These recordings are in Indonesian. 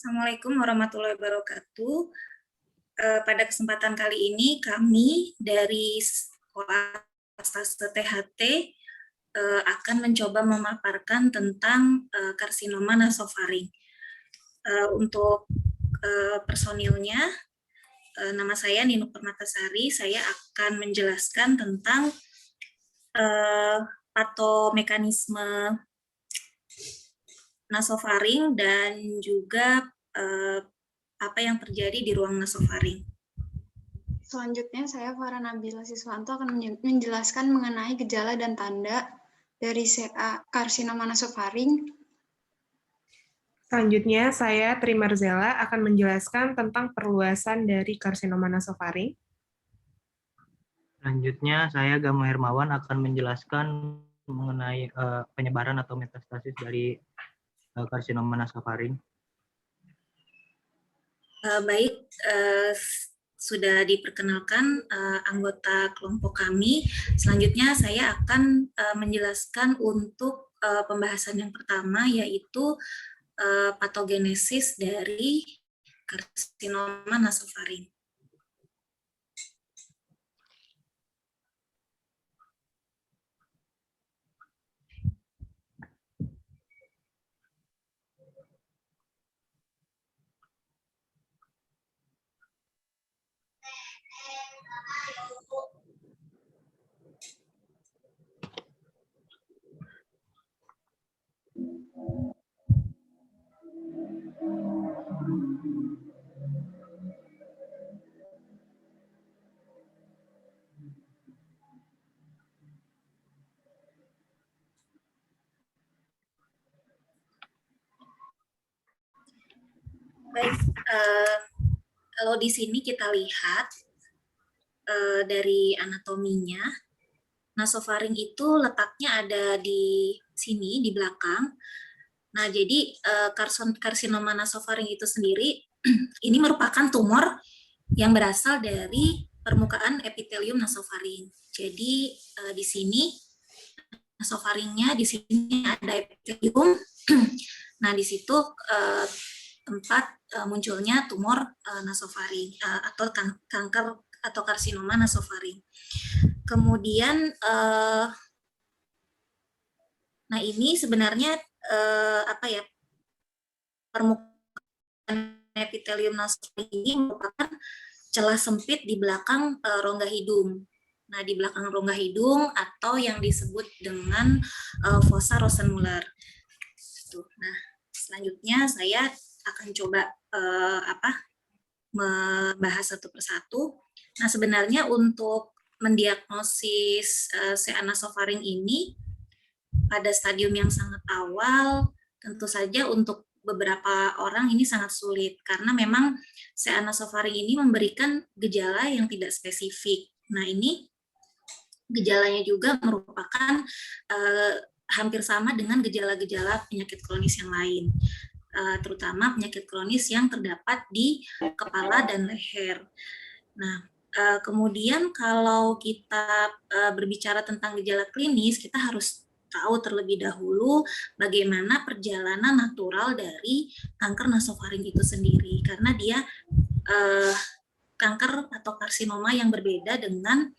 Assalamualaikum warahmatullahi wabarakatuh. Pada kesempatan kali ini kami dari Sekolah Stase THT akan mencoba memaparkan tentang karsinoma nasofaring. Untuk personilnya, nama saya Ninuk Permatasari. Saya akan menjelaskan tentang patomekanisme nasofaring dan juga apa yang terjadi di ruang nasofaring. Selanjutnya, saya Farah Nabila Siswanto akan menjelaskan mengenai gejala dan tanda dari CA karsinoma nasofaring. Selanjutnya, saya Tri Marzela akan menjelaskan tentang perluasan dari karsinoma nasofaring. Selanjutnya, saya Gama Hermawan akan menjelaskan mengenai penyebaran atau metastasis dari karsinoma nasofaring. Baik, sudah diperkenalkan anggota kelompok kami. Selanjutnya saya akan menjelaskan untuk pembahasan yang pertama, yaitu patogenesis dari karsinoma nasofaring. Baik, kalau di sini kita lihat dari anatominya, nasofaring itu letaknya ada di sini, di belakang. Nah, jadi karsinoma nasofaring itu sendiri, ini merupakan tumor yang berasal dari permukaan epitelium nasofaring. Jadi di sini nasofaringnya, di sini ada epitelium. Nah, di situ tempat munculnya tumor nasofaring atau kanker atau karsinoma nasofaring. Kemudian, nah ini sebenarnya permukaan epitelium nasofaring ini merupakan celah sempit di belakang rongga hidung. Nah, di belakang rongga hidung atau yang disebut dengan fossa Rosenmuller. Nah, selanjutnya saya akan coba membahas satu persatu. Nah, sebenarnya untuk mendiagnosis CA nasofaring ini pada stadium yang sangat awal, tentu saja untuk beberapa orang ini sangat sulit karena memang CA nasofaring ini memberikan gejala yang tidak spesifik. Nah, ini gejalanya juga merupakan hampir sama dengan gejala-gejala penyakit kronis yang lain, terutama penyakit kronis yang terdapat di kepala dan leher. Nah, kemudian kalau kita berbicara tentang gejala klinis, kita harus tahu terlebih dahulu bagaimana perjalanan natural dari kanker nasofaring itu sendiri, karena dia kanker atau karsinoma yang berbeda dengan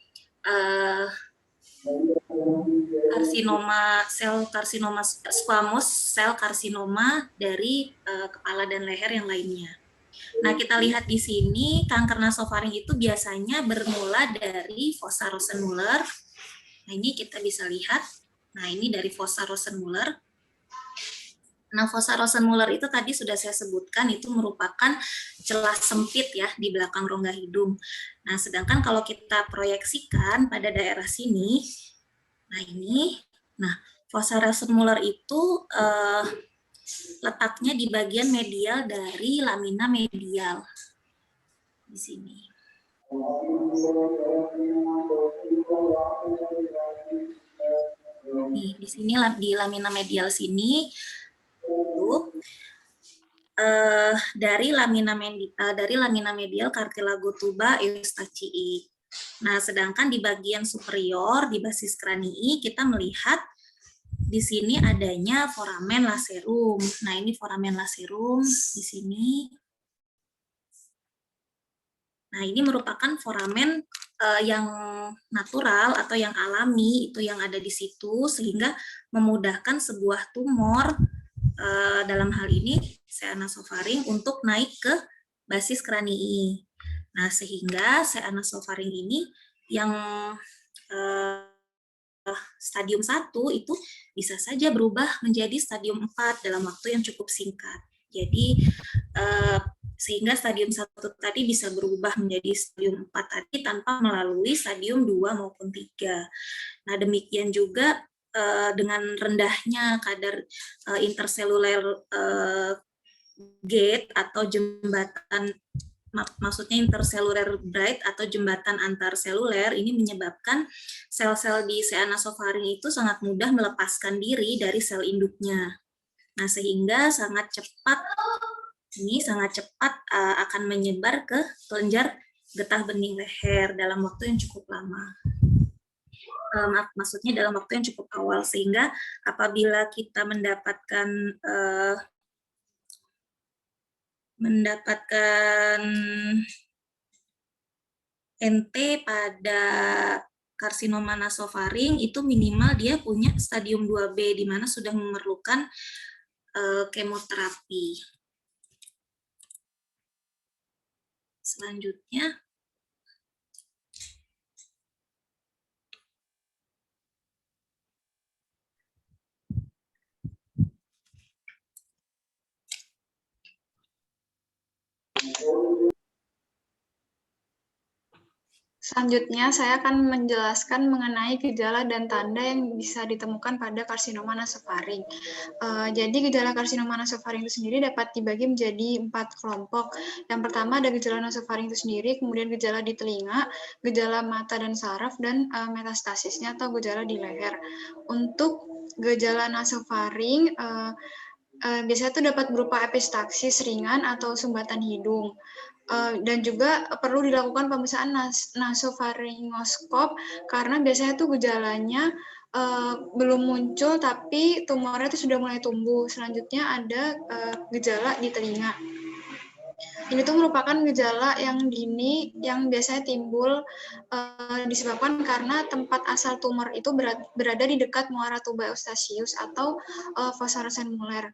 karsinoma squamous sel karsinoma dari kepala dan leher yang lainnya. Nah, kita lihat di sini kanker nasofaring itu biasanya bermula dari fossa Rosenmuller. Nah, ini kita bisa lihat. Nah, ini dari fossa Rosenmuller. Nah, fossa Rosenmuller itu tadi sudah saya sebutkan, itu merupakan celah sempit ya di belakang rongga hidung. Nah, sedangkan kalau kita proyeksikan pada daerah sini, nah ini, fossa Rosenmuller itu letaknya di bagian medial dari lamina medial di sini. Nih, di sini di lamina medial sini dari lamina medial cartilago tuba eustachii. Nah, sedangkan di bagian superior di basis kranii kita melihat di sini adanya foramen lacerum. Nah, ini foramen lacerum di sini. Nah, ini merupakan foramen yang natural atau yang alami, itu yang ada di situ, sehingga memudahkan sebuah tumor, dalam hal ini seanasofaring, untuk naik ke basis kranii. Nah, sehingga seanasofaring ini yang stadium 1 itu bisa saja berubah menjadi stadium 4 dalam waktu yang cukup singkat. Jadi sehingga stadium 1 tadi bisa berubah menjadi stadium 4 tadi tanpa melalui stadium 2 maupun 3. Nah, demikian juga dengan rendahnya kadar interseluler gate atau jembatan, maksudnya interseluler bright atau jembatan antar seluler, ini menyebabkan sel-sel di seanasofaring itu sangat mudah melepaskan diri dari sel induknya. Nah, sehingga sangat cepat akan menyebar ke kelenjar getah bening leher dalam waktu yang cukup lama. Maksudnya dalam waktu yang cukup awal, sehingga apabila kita mendapatkan NT pada karsinoma nasofaring, itu minimal dia punya stadium 2B, di mana sudah memerlukan kemoterapi. Selanjutnya, Selanjutnya, saya akan menjelaskan mengenai gejala dan tanda yang bisa ditemukan pada karsinoma nasofaring. Jadi gejala karsinoma nasofaring itu sendiri dapat dibagi menjadi 4 kelompok. Yang pertama ada gejala nasofaring itu sendiri, kemudian gejala di telinga, gejala mata dan saraf, dan metastasisnya atau gejala di leher. Untuk gejala nasofaring, biasanya itu dapat berupa epistaksis ringan atau sumbatan hidung. Dan juga perlu dilakukan pemeriksaan nasofaringoskop karena biasanya tuh gejalanya belum muncul tapi tumornya itu sudah mulai tumbuh. Selanjutnya ada gejala di telinga. Ini tuh merupakan gejala yang dini yang biasanya timbul disebabkan karena tempat asal tumor itu berada di dekat muara tuba eustachius atau fossa racemuler.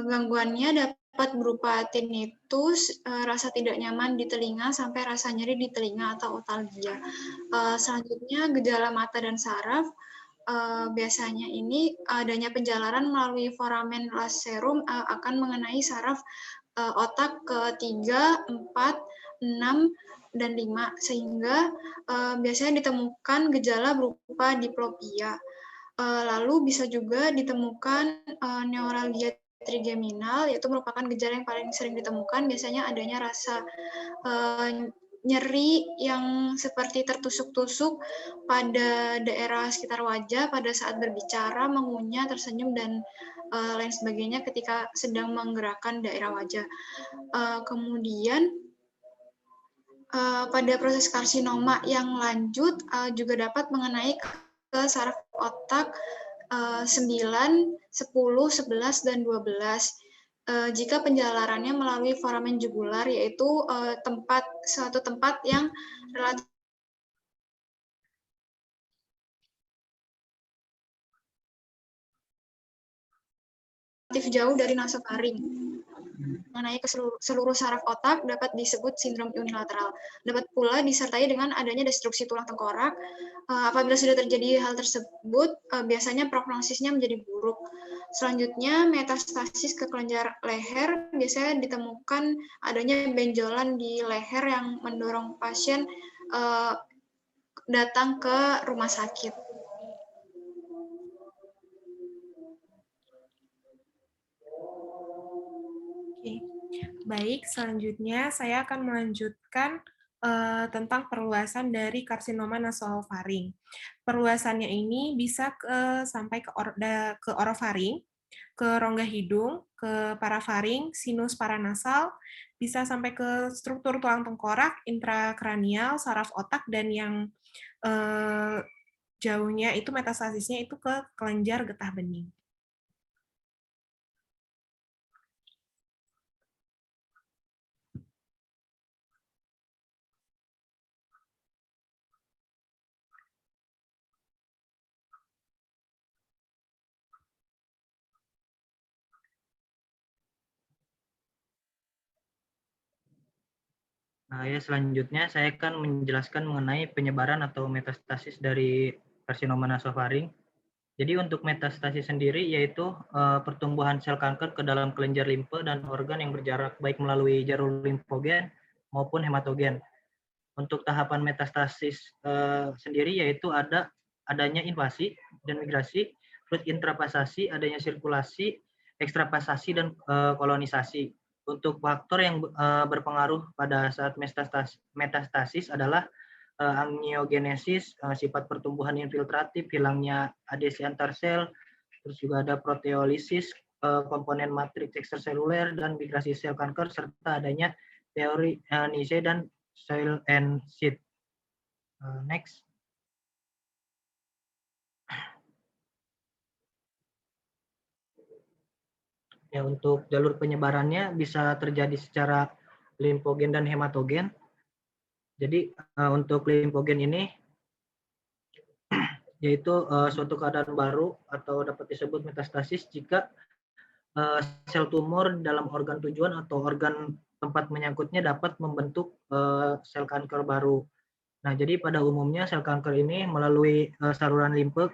Gangguannya dapat berupa tinnitus, rasa tidak nyaman di telinga, sampai rasa nyeri di telinga atau otalgia. Selanjutnya, gejala mata dan saraf. Biasanya ini adanya penjalaran melalui foramen lacerum akan mengenai saraf otak ke-3, 4, 6, dan 5, sehingga biasanya ditemukan gejala berupa diplopia. Lalu bisa juga ditemukan neuralgia trigeminal, yaitu merupakan gejala yang paling sering ditemukan, biasanya adanya rasa nyeri yang seperti tertusuk-tusuk pada daerah sekitar wajah pada saat berbicara, mengunyah, tersenyum, dan lain sebagainya ketika sedang menggerakkan daerah wajah. Kemudian pada proses karsinoma yang lanjut juga dapat mengenai ke saraf otak 9, 10, 11, dan 12. Jika penjalarannya melalui foramen jugular, yaitu suatu tempat yang relatif jauh dari nasofaring. Mengenai seluruh saraf otak dapat disebut sindrom unilateral. Dapat pula disertai dengan adanya destruksi tulang tengkorak. Apabila sudah terjadi hal tersebut, biasanya prognosisnya menjadi buruk. Selanjutnya, metastasis ke kelenjar leher, biasanya ditemukan adanya benjolan di leher yang mendorong pasien datang ke rumah sakit. Baik, selanjutnya saya akan melanjutkan tentang perluasan dari karsinoma nasofaring. Perluasannya ini bisa sampai ke orofaring, ke rongga hidung, ke parafaring, sinus paranasal, bisa sampai ke struktur tulang tengkorak, intrakranial, saraf otak, dan yang jauhnya itu metastasisnya itu ke kelenjar getah bening. Nah, ya selanjutnya saya akan menjelaskan mengenai penyebaran atau metastasis dari karsinoma nasofaring. Jadi untuk metastasis sendiri yaitu pertumbuhan sel kanker ke dalam kelenjar limfe dan organ yang berjarak baik melalui jalur limfogen maupun hematogen. Untuk tahapan metastasis sendiri yaitu adanya invasi dan migrasi, terus intrapasasi, adanya sirkulasi, ekstrapasasi dan kolonisasi. Untuk faktor yang berpengaruh pada saat metastasis adalah angiogenesis, sifat pertumbuhan infiltratif, hilangnya adesi antar sel, terus juga ada proteolisis, komponen matriks ekstraseluler dan migrasi sel kanker, serta adanya teori Nice dan cell and seed. Next. Ya, untuk jalur penyebarannya bisa terjadi secara limfogen dan hematogen. Jadi untuk limfogen ini yaitu suatu keadaan baru atau dapat disebut metastasis jika sel tumor dalam organ tujuan atau organ tempat menyangkutnya dapat membentuk sel kanker baru. Nah, jadi pada umumnya sel kanker ini melalui saluran limfe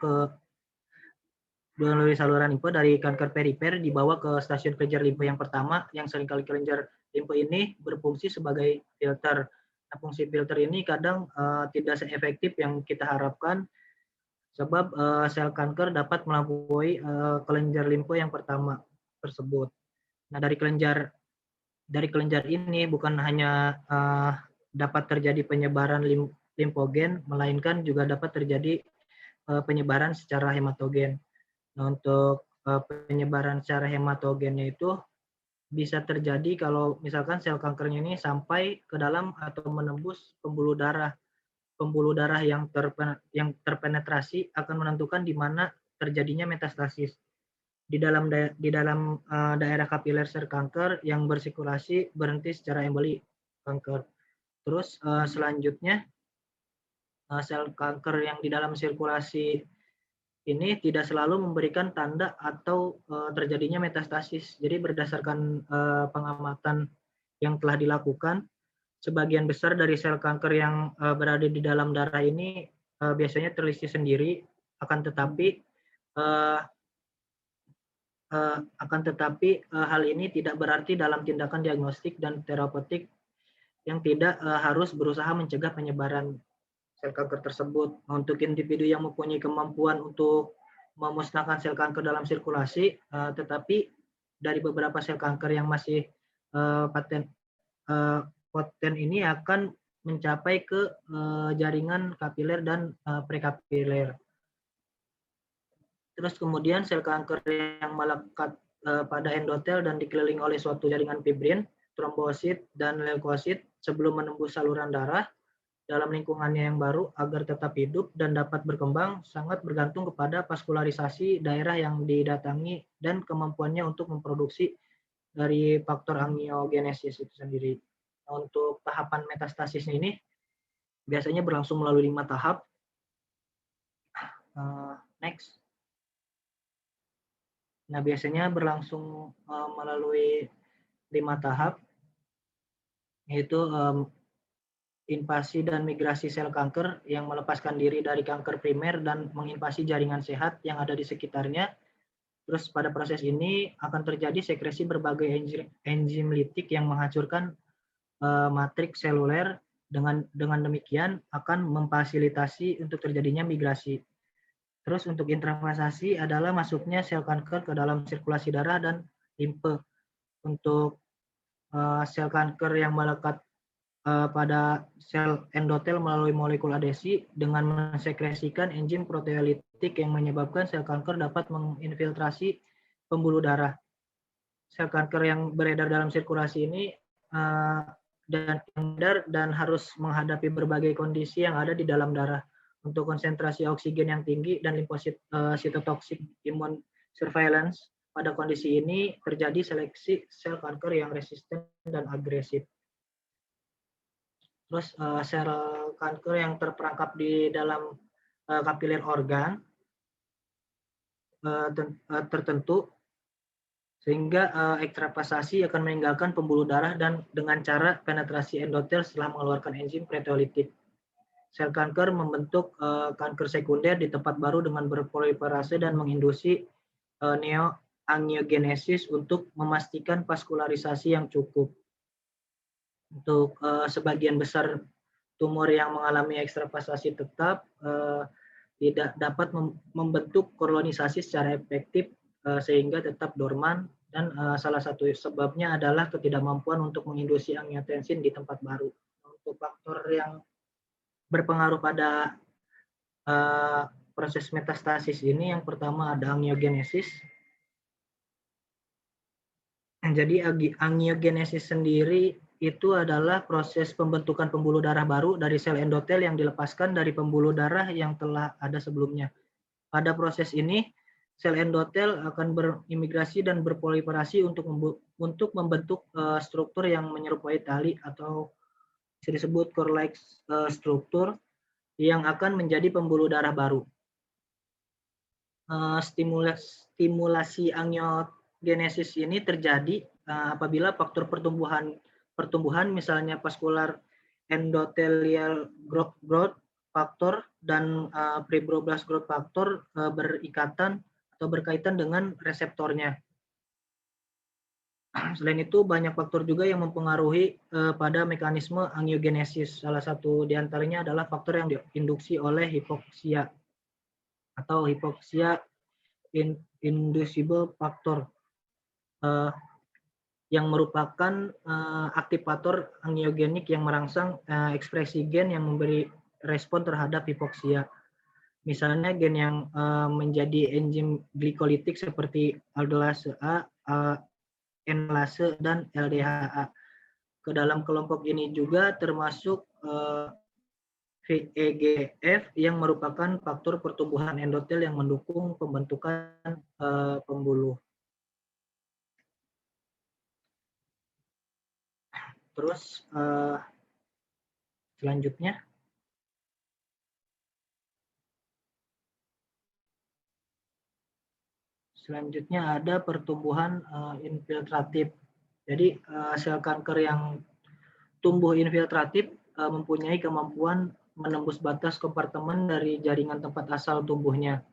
dari kanker perifer dibawa ke stasiun kelenjar limfe yang pertama, yang seringkali kelenjar limfe ini berfungsi sebagai filter. Nah, fungsi filter ini kadang tidak seefektif yang kita harapkan, sebab sel kanker dapat melampaui kelenjar limfe yang pertama tersebut. Nah, dari kelenjar ini bukan hanya dapat terjadi penyebaran limfogen, melainkan juga dapat terjadi penyebaran secara hematogen. Nah, untuk penyebaran secara hematogennya itu bisa terjadi kalau misalkan sel kankernya ini sampai ke dalam atau menembus pembuluh darah. Pembuluh darah yang terpenetrasi akan menentukan di mana terjadinya metastasis. Di dalam daerah kapiler sel kanker yang bersirkulasi berhenti secara emboli kanker. Terus selanjutnya sel kanker yang di dalam sirkulasi ini tidak selalu memberikan tanda atau terjadinya metastasis. Jadi berdasarkan pengamatan yang telah dilakukan, sebagian besar dari sel kanker yang berada di dalam darah ini biasanya terlisi sendiri, akan tetapi hal ini tidak berarti dalam tindakan diagnostik dan terapeutik yang tidak harus berusaha mencegah penyebaran sel kanker tersebut. Untuk individu yang mempunyai kemampuan untuk memusnahkan sel kanker dalam sirkulasi, tetapi dari beberapa sel kanker yang masih poten ini akan mencapai ke jaringan kapiler dan prekapiler. Terus kemudian sel kanker yang melekat pada endotel dan dikelilingi oleh suatu jaringan fibrin, trombosit, dan leukosit sebelum menembus saluran darah dalam lingkungannya yang baru agar tetap hidup dan dapat berkembang sangat bergantung kepada vaskularisasi daerah yang didatangi dan kemampuannya untuk memproduksi dari faktor angiogenesis itu sendiri. Nah, untuk tahapan metastasis ini biasanya berlangsung melalui 5 tahap. Next. Nah, biasanya berlangsung melalui 5 tahap, yaitu invasi dan migrasi sel kanker yang melepaskan diri dari kanker primer dan menginvasi jaringan sehat yang ada di sekitarnya. Terus pada proses ini akan terjadi sekresi berbagai enzim litik yang menghancurkan matriks seluler. Dengan demikian akan memfasilitasi untuk terjadinya migrasi. Terus untuk intrafasasi adalah masuknya sel kanker ke dalam sirkulasi darah dan limfe. Untuk sel kanker yang melekat pada sel endotel melalui molekul adesi dengan mensekresikan enzim proteolitik yang menyebabkan sel kanker dapat menginfiltrasi pembuluh darah. Sel kanker yang beredar dalam sirkulasi ini dan harus menghadapi berbagai kondisi yang ada di dalam darah. untuk konsentrasi oksigen yang tinggi dan limfosit sitotoxic immune surveillance. Pada kondisi ini terjadi seleksi sel kanker yang resisten dan agresif. Terus sel kanker yang terperangkap di dalam kapiler organ tertentu, sehingga ekstravasasi akan meninggalkan pembuluh darah dan dengan cara penetrasi endotel setelah mengeluarkan enzim proteolitik. Sel kanker membentuk kanker sekunder di tempat baru dengan berproliferase dan menginduksi neoangiogenesis untuk memastikan vaskularisasi yang cukup. Untuk sebagian besar tumor yang mengalami ekstravasasi tetap tidak dapat membentuk kolonisasi secara efektif sehingga tetap dorman, dan salah satu sebabnya adalah ketidakmampuan untuk menginduksi angiotensin di tempat baru. Untuk faktor yang berpengaruh pada proses metastasis ini, yang pertama ada angiogenesis. Jadi angiogenesis sendiri itu adalah proses pembentukan pembuluh darah baru dari sel endotel yang dilepaskan dari pembuluh darah yang telah ada sebelumnya. Pada proses ini, sel endotel akan berimigrasi dan berproliferasi untuk membentuk struktur yang menyerupai tali atau bisa disebut core-like struktur yang akan menjadi pembuluh darah baru. Stimulasi angiogenesis ini terjadi apabila faktor pertumbuhan misalnya vascular endothelial growth factor dan fibroblast growth factor berikatan atau berkaitan dengan reseptornya. Selain itu, banyak faktor juga yang mempengaruhi pada mekanisme angiogenesis. Salah satu diantaranya adalah faktor yang diinduksi oleh hipoksia atau hipoksia inducible factor, yang merupakan aktivator angiogenik yang merangsang ekspresi gen yang memberi respon terhadap hipoksia. Misalnya gen yang menjadi enzim glikolitik seperti aldolase A, enlase, dan LDHA. Ke dalam kelompok ini juga termasuk VEGF yang merupakan faktor pertumbuhan endotel yang mendukung pembentukan pembuluh. Terus selanjutnya ada pertumbuhan infiltratif. Jadi sel kanker yang tumbuh infiltratif mempunyai kemampuan menembus batas kompartemen dari jaringan tempat asal tumbuhnya.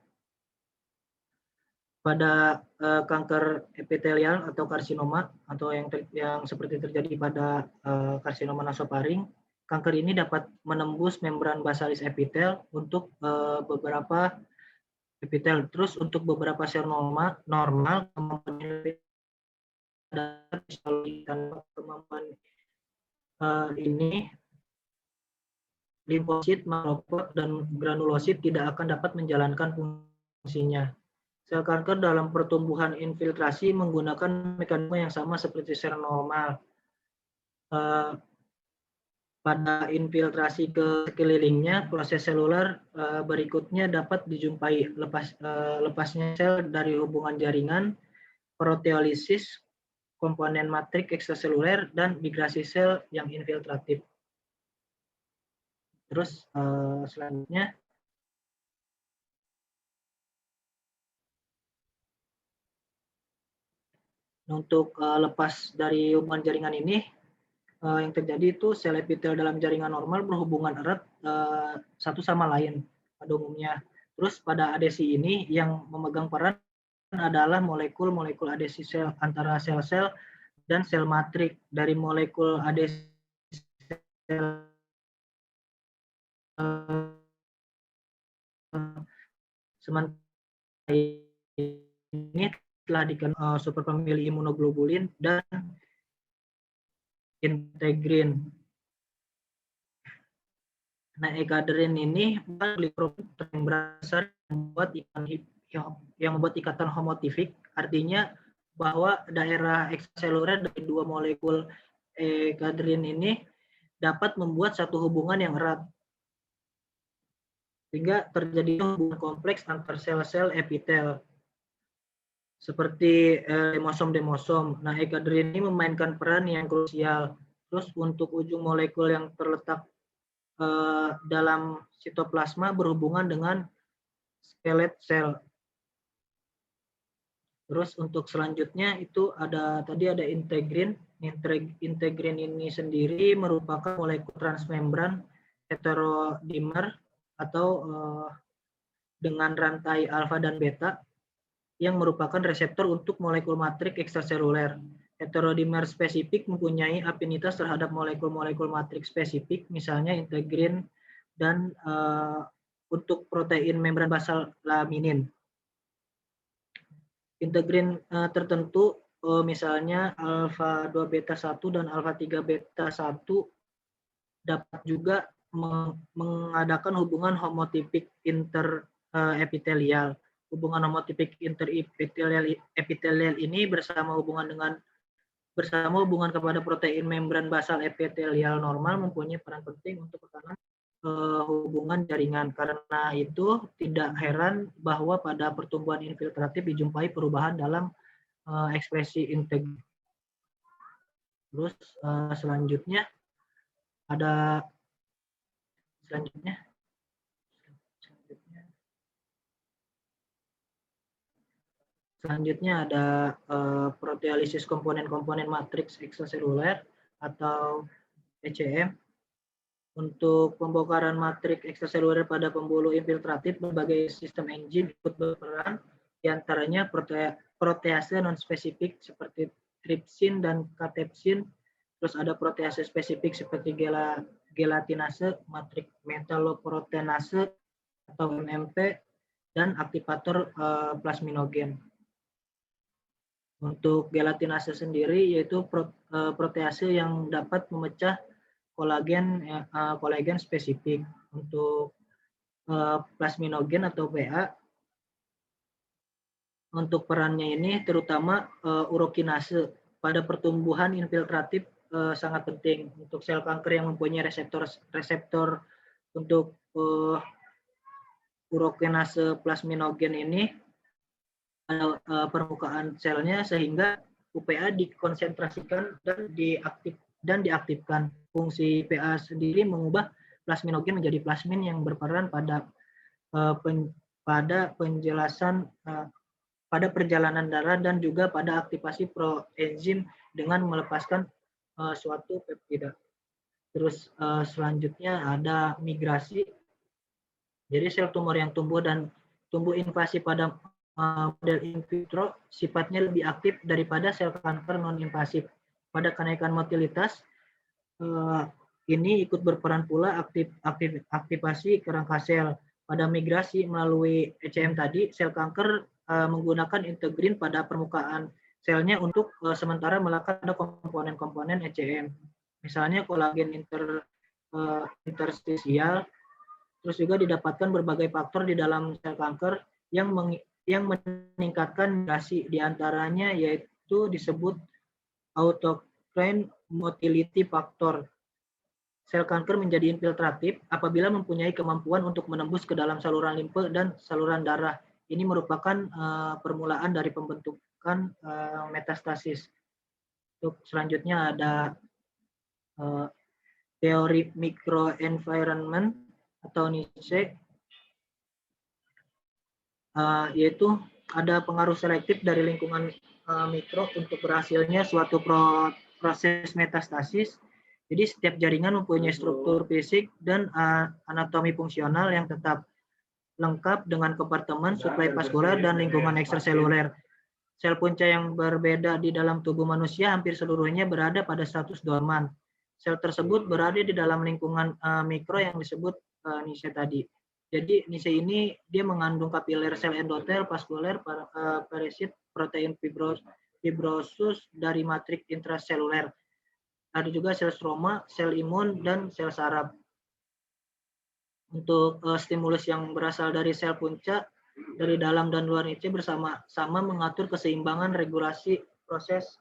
Pada kanker epitelial atau karsinoma, atau yang seperti terjadi pada karsinoma nasofaring, kanker ini dapat menembus membran basalis epitel untuk beberapa epitel. Terus untuk beberapa sel normal kemampuan ini, limfosit, makropak, dan granulosit tidak akan dapat menjalankan fungsinya. Sel kanker dalam pertumbuhan infiltrasi menggunakan mekanisme yang sama seperti sel normal. Pada infiltrasi ke sekelilingnya, proses seluler berikutnya dapat dijumpai lepasnya sel dari hubungan jaringan, proteolisis, komponen matrik ekstraseluler, dan migrasi sel yang infiltratif. Terus selanjutnya, untuk lepas dari hubungan jaringan ini, yang terjadi itu sel epitel dalam jaringan normal berhubungan erat satu sama lain pada umumnya. Terus pada adesi ini yang memegang peran adalah molekul-molekul adesi sel antara sel-sel dan sel matrik. Dari molekul adesi sel sementara ini telah dikenal superfamili imunoglobulin dan integrin. Nah, ekadrin ini yang besar yang membuat ikatan homotifik, artinya bahwa daerah ekstraseluler dari dua molekul ekadrin ini dapat membuat satu hubungan yang erat. sehingga terjadi hubungan kompleks antar sel-sel epitel seperti demosom. Nah, ekadrin ini memainkan peran yang krusial. Terus untuk ujung molekul yang terletak dalam sitoplasma berhubungan dengan skelet sel. Terus untuk selanjutnya itu tadi ada integrin. Integrin ini sendiri merupakan molekul transmembran heterodimer atau dengan rantai alfa dan beta yang merupakan reseptor untuk molekul matrik ekstraseluler. Heterodimer spesifik mempunyai afinitas terhadap molekul-molekul matrik spesifik, misalnya integrin dan untuk protein membran basal laminin. Integrin tertentu misalnya alfa 2 beta 1 dan alfa 3 beta 1 dapat juga mengadakan hubungan homotipik interepitelial. Hubungan homotipik interepitelial ini bersama hubungan kepada protein membran basal epitelial normal mempunyai peran penting untuk pertahanan hubungan jaringan. Karena itu tidak heran bahwa pada pertumbuhan infiltratif dijumpai perubahan dalam ekspresi integrin. Terus selanjutnya ada proteolisis komponen-komponen matriks ekstraseluler atau ECM. Untuk pembongkaran matrik ekstraseluler pada pembuluh infiltratif, berbagai sistem enzim ikut berperan, diantaranya protease non-spesifik seperti tripsin dan katepsin, terus ada protease spesifik seperti gelatinase, matrik metaloproteinase atau MMP, dan aktivator plasminogen. Untuk gelatinase sendiri yaitu protease yang dapat memecah kolagen spesifik. Untuk plasminogen atau PA, untuk perannya ini terutama urokinase pada pertumbuhan infiltratif sangat penting. Untuk sel kanker yang mempunyai reseptor untuk urokinase plasminogen ini pada permukaan selnya, sehingga UPA dikonsentrasikan dan diaktifkan. Fungsi PA sendiri mengubah plasminogen menjadi plasmin yang berperan pada perjalanan darah dan juga pada aktivasi proenzim dengan melepaskan suatu peptida. Terus selanjutnya ada migrasi. Jadi sel tumor yang tumbuh invasi pada model in vitro sifatnya lebih aktif daripada sel kanker non-invasif. Pada kenaikan motilitas, ini ikut berperan pula aktivasi kerangka sel. Pada migrasi melalui ECM tadi, sel kanker menggunakan integrin pada permukaan selnya untuk sementara melekat pada komponen-komponen ECM. Misalnya kolagen interstisial, terus juga didapatkan berbagai faktor di dalam sel kanker yang meningkatkan migrasi, diantaranya yaitu disebut autocrine motility factor. Sel kanker menjadi infiltratif apabila mempunyai kemampuan untuk menembus ke dalam saluran limfe dan saluran darah. Ini merupakan permulaan dari pembentukan metastasis. Untuk selanjutnya ada teori microenvironment atau NICE, yaitu ada pengaruh selektif dari lingkungan mikro untuk berhasilnya suatu proses metastasis. Jadi setiap jaringan mempunyai struktur fisik dan anatomi fungsional yang tetap lengkap dengan kompartemen, suplai vaskuler, dan lingkungan ekstraseluler. Sel punca yang berbeda di dalam tubuh manusia hampir seluruhnya berada pada status dorman. Sel tersebut berada di dalam lingkungan mikro yang disebut NICE tadi. Jadi NICE ini dia mengandung kapiler, sel endotel, vaskuler, parasit, protein fibrosus dari matrik intraseluler. Ada juga sel stroma, sel imun, dan sel saraf. Untuk stimulus yang berasal dari sel punca dari dalam dan luar NICE bersama-sama mengatur keseimbangan regulasi proses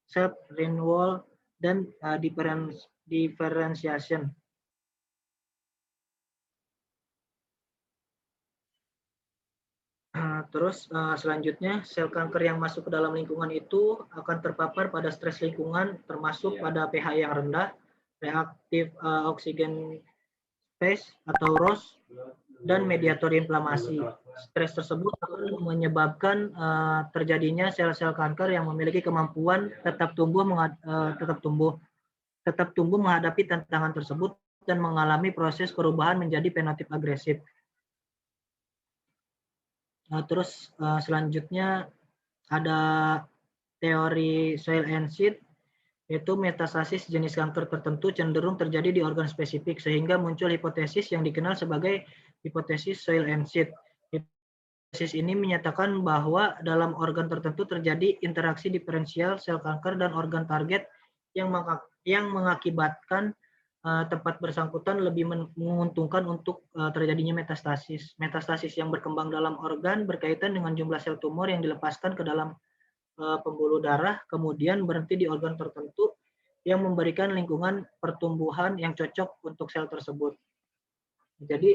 cell renewal dan differentiation. Selanjutnya, sel kanker yang masuk ke dalam lingkungan itu akan terpapar pada stres lingkungan, termasuk pada pH yang rendah, reaktif oksigen space atau ROS, dan mediator inflamasi. Stres tersebut akan menyebabkan terjadinya sel-sel kanker yang memiliki kemampuan tetap tumbuh menghadapi tantangan tersebut dan mengalami proses perubahan menjadi fenotip agresif. Selanjutnya ada teori soil and seed, yaitu metastasis jenis kanker tertentu cenderung terjadi di organ spesifik, sehingga muncul hipotesis yang dikenal sebagai hipotesis soil and seed. Hipotesis ini menyatakan bahwa dalam organ tertentu terjadi interaksi diferensial sel kanker dan organ target yang mengakibatkan tempat bersangkutan lebih menguntungkan untuk terjadinya metastasis. Metastasis yang berkembang dalam organ berkaitan dengan jumlah sel tumor yang dilepaskan ke dalam pembuluh darah, kemudian berhenti di organ tertentu yang memberikan lingkungan pertumbuhan yang cocok untuk sel tersebut. Jadi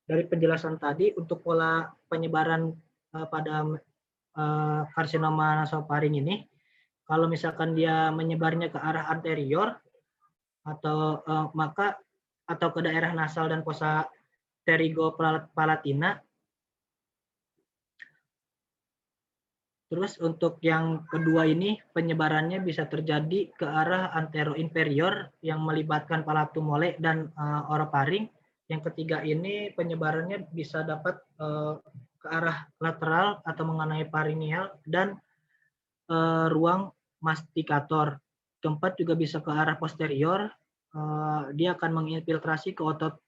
dari penjelasan tadi, untuk pola penyebaran pada karsinoma nasofaring ini, kalau misalkan dia menyebarnya ke arah anterior atau ke daerah nasal dan fossa pterygopallatina. Terus untuk yang kedua ini, penyebarannya bisa terjadi ke arah antero-inferior yang melibatkan palatum mole dan orofaring. Yang ketiga ini penyebarannya bisa dapat ke arah lateral atau mengenai pharyngeal dan ruang mastikator. Keempat juga bisa ke arah posterior, dia akan menginfiltrasi ke otot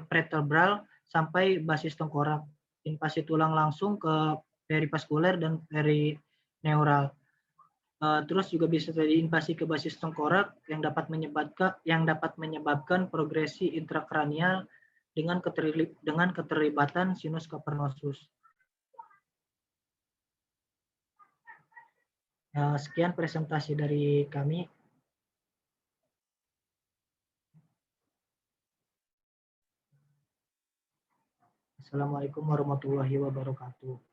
vertebral sampai basis tengkorak. Invasi tulang langsung ke perivaskuler dan perineural. Terus juga bisa terjadi invasi ke basis tengkorak yang dapat menyebabkan progresi intrakranial dengan keterlibatan sinus cavernosus. Sekian presentasi dari kami. Assalamualaikum warahmatullahi wabarakatuh.